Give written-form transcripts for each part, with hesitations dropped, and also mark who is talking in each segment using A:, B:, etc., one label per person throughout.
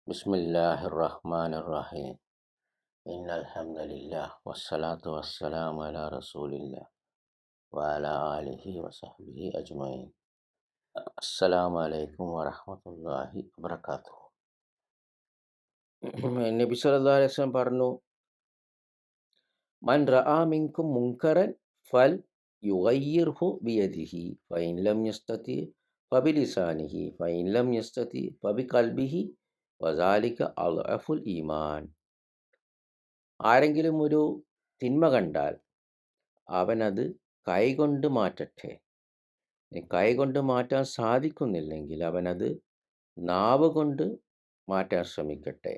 A: Bismillahirrahmanirrahim. Innal hamdalillah wassalatu wassalamu ala rasulillah wa ala alihi wa sahbihi ajmain. Assalamu alaikum warahmatullahi wabarakatuh. നബി സല്ലല്ലാഹു അലൈഹി വസല്ലം പറഞ്ഞു, മൻ റആ മിൻകും മുൻകറൻ ഫൽ യുഗയ്യിർഹു ബിയദിഹി ഫഇൻ ലം യസ്തതി ഫബിലിസാനിഹി ഫഇൻ ലം യസ്തതി ഫബിഖൽബിഹി വദാലിക അദ്അഫുൽ ഈമാൻ. ആരെങ്കിലും ഒരു തിന്മ കണ്ടാൽ അവനത് കൈകൊണ്ട് മാറ്റട്ടെ. കൈകൊണ്ട് മാറ്റാൻ സാധിക്കുന്നില്ലെങ്കിൽ അവനത് നാവ് കൊണ്ട് മാറ്റാൻ ശ്രമിക്കട്ടെ.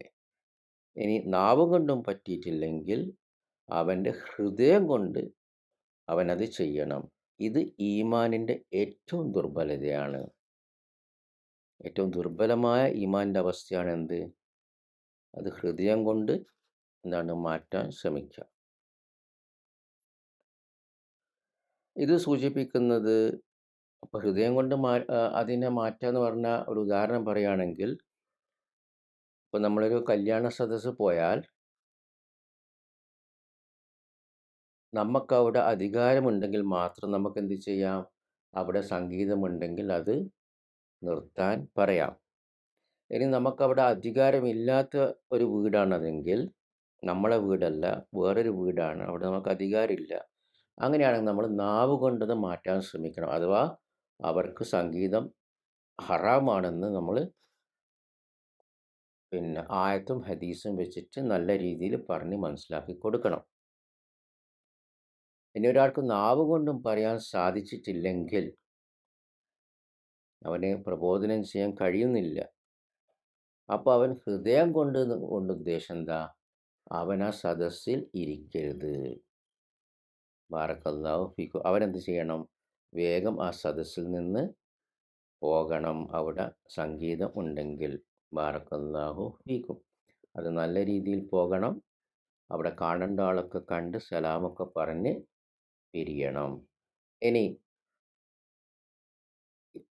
A: ഇനി നാവ് കൊണ്ടും പറ്റിയിട്ടില്ലെങ്കിൽ അവൻ്റെ ഹൃദയം കൊണ്ട് അവനത് ചെയ്യണം. ഇത് ഈമാനിൻ്റെ ഏറ്റവും ദുർബലതയാണ്. ഏറ്റവും ദുർബലമായ ഈമാനിൻ്റെ അവസ്ഥയാണ് എന്ത്? അത് ഹൃദയം കൊണ്ട് മാറ്റാൻ ശ്രമിക്കുക. ഇത് സൂചിപ്പിക്കുന്നത്, അപ്പോൾ ഹൃദയം കൊണ്ട് അതിനെ മാറ്റുക എന്ന് പറഞ്ഞ ഒരു ഉദാഹരണം പറയുകയാണെങ്കിൽ, ഇപ്പോൾ നമ്മളൊരു കല്യാണ സദസ്സ് പോയാൽ നമുക്കവിടെ അധികാരമുണ്ടെങ്കിൽ മാത്രം നമുക്ക് എന്ത് ചെയ്യാം? അവിടെ സംഗീതമുണ്ടെങ്കിൽ അത് നിർത്താൻ പറയാം. ഇനി നമുക്കവിടെ അധികാരമില്ലാത്ത ഒരു വീടാണതെങ്കിൽ, നമ്മളെ വീടല്ല, വേറൊരു വീടാണ്, അവിടെ നമുക്ക് അധികാരമില്ല, അങ്ങനെയാണെങ്കിൽ നമ്മൾ നാവ് കൊണ്ടത് മാറ്റാൻ ശ്രമിക്കണം. അഥവാ അവർക്ക് സംഗീതം ഹറാമാണെന്ന് നമ്മൾ ആയത്തും ഹദീസും വെച്ചിട്ട് നല്ല രീതിയിൽ പറഞ്ഞ് മനസ്സിലാക്കി കൊടുക്കണം. ഇനി ഒരാൾക്ക് നാവ് കൊണ്ടും പറയാൻ സാധിച്ചിട്ടില്ലെങ്കിൽ, അവനെ പ്രബോധനം ചെയ്യാൻ കഴിയുന്നില്ല, അപ്പോൾ അവൻ ഹൃദയം കൊണ്ട് ഉദ്ദേശം എന്താ? അവൻ ആ സദസ്സിൽ ഇരിക്കരുത്. ബാറക്കല്ലാഹു ഫീക്കും. അവനെന്ത് ചെയ്യണം? വേഗം ആ സദസ്സിൽ നിന്ന് പോകണം, അവിടെ സംഗീതം ഉണ്ടെങ്കിൽ. ബാറക്കല്ലാഹു ഫീക്കും. അത് നല്ല രീതിയിൽ പോകണം. അവിടെ കാണേണ്ട ആളൊക്കെ കണ്ട് സലാമൊക്കെ പറഞ്ഞ് പിരിയണം. ഇനി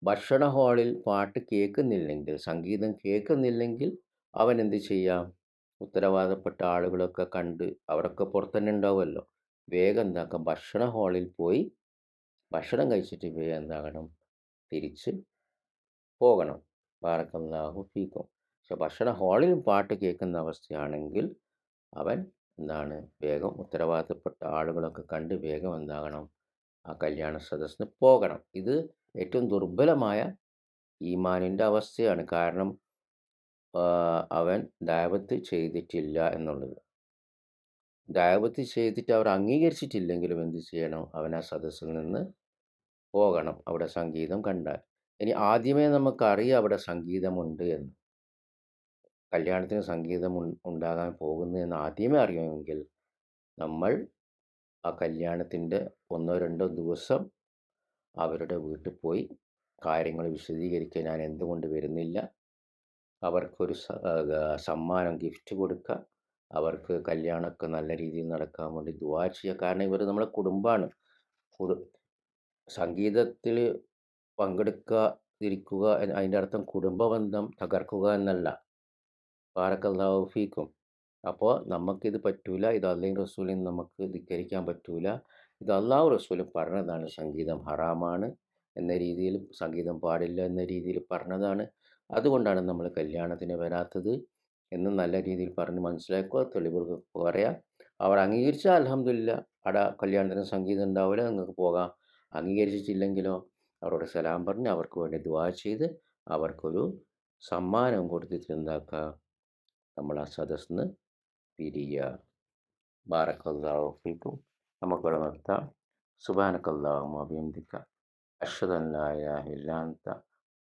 A: ഭക്ഷണ ഹാളിൽ പാട്ട് കേൾക്കുന്നില്ലെങ്കിൽ, സംഗീതം കേൾക്കുന്നില്ലെങ്കിൽ, അവൻ എന്ത് ചെയ്യാം? ഉത്തരവാദപ്പെട്ട ആളുകളൊക്കെ കണ്ട്, അവരൊക്കെ പുറത്തുതന്നെ ഉണ്ടാവുമല്ലോ, വേഗം എന്താക്കാം? ഭക്ഷണ ഹാളിൽ പോയി ഭക്ഷണം കഴിച്ചിട്ട് വേഗം എന്താകണം? തിരിച്ച് പോകണം. ബാറക്കല്ലാഹു ഫീക്കും. പക്ഷെ ഭക്ഷണ ഹാളിൽ പാട്ട് കേൾക്കുന്ന അവസ്ഥയാണെങ്കിൽ അവൻ വേഗം ഉത്തരവാദിത്തപ്പെട്ട ആളുകളൊക്കെ കണ്ട് വേഗം എന്താകണം? ആ കല്യാണ സദസ്സിന് പോകണം. ഇത് ഏറ്റവും ദുർബലമായ ഈമാനിൻ്റെ അവസ്ഥയാണ്. കാരണം അവൻ ദഅവത്ത് ചെയ്തിട്ടില്ല എന്നുള്ളത്. ദഅവത്ത് ചെയ്തിട്ട് അവർ അംഗീകരിച്ചിട്ടില്ലെങ്കിലും എന്ത് ചെയ്യണം? അവൻ ആ സദസ്സിൽ നിന്ന് പോകണം, അവിടെ സംഗീതം കണ്ടാൽ. ഇനി ആദ്യമേ നമുക്കറിയാം അവിടെ സംഗീതമുണ്ട് എന്ന്, കല്യാണത്തിന് സംഗീതം ഉണ്ടാകാൻ പോകുന്നു എന്ന് ആദ്യമേ അറിയുമെങ്കിൽ, നമ്മൾ ആ കല്യാണത്തിൻ്റെ 1-2 ദിവസം അവരുടെ വീട്ടിൽ പോയി കാര്യങ്ങൾ വിശദീകരിക്കുക. ഞാൻ എന്തുകൊണ്ട് വരുന്നില്ല, അവർക്കൊരു സമ്മാനം, ഗിഫ്റ്റ് കൊടുക്കുക, അവർക്ക് കല്യാണമൊക്കെ നല്ല രീതിയിൽ നടക്കാൻ വേണ്ടി ദുആ ചെയ്യുക. കാരണം ഇവർ നമ്മളെ കുടുംബമാണ്. സംഗീതത്തിൽ പങ്കെടുക്കാതിരിക്കുക അതിൻ്റെ അർത്ഥം കുടുംബബന്ധം തകർക്കുക എന്നല്ല. ബാറക്കല്ലാഹു ഫീക്കും. അപ്പോൾ നമുക്കിത് പറ്റൂല, ഇത് അല്ലാഹു റസൂലിന് നമുക്ക് ധിക്കരിക്കാൻ പറ്റൂല. ഇത് അല്ലാഹു റസൂൽ പറഞ്ഞതാണ്, സംഗീതം ഹറാമാണ് എന്ന രീതിയിൽ, സംഗീതം പാടില്ല എന്ന രീതിയിൽ പറഞ്ഞതാണ്. അതുകൊണ്ടാണ് നമ്മൾ കല്യാണത്തിന് വരാത്തത് എന്ന് നല്ല രീതിയിൽ പറഞ്ഞ് മനസ്സിലാക്കുക, തെളിവുകൾ പറയാം. അവർ അംഗീകരിച്ചാൽ അൽഹംദുലില്ലാ, അവിടെ കല്യാണത്തിന് സംഗീതം ഉണ്ടാവില്ല, നിങ്ങൾക്ക് പോകാം. അംഗീകരിച്ചിട്ടില്ലെങ്കിലോ അവരോട് സലാം പറഞ്ഞ് അവർക്ക് വേണ്ടി ദുആ ചെയ്ത് അവർക്കൊരു സമ്മാനം കൊടുത്തിട്ട് എന്താക്കുക? നമ്മൾ ആ സദസ്സിന് പിരിയുക. ബാറക്കല്ലാഹു ഫീക്കും. നമുക്കിവിടെ നിർത്താം. സുബ്ഹാനക്കല്ലാഹുമ്മ വബിഹംദിക അഷ്ഹദു അൻ ലാ ഇലാഹ ഇല്ലാ അൻത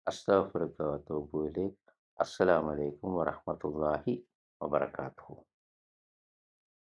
A: അസ്തഗ്ഫിറുക വഅതൂബു ഇലൈക്. അസ്സലാമു അലൈക്കും വറഹ്മത്തുള്ളാഹി വബറകാതുഹു.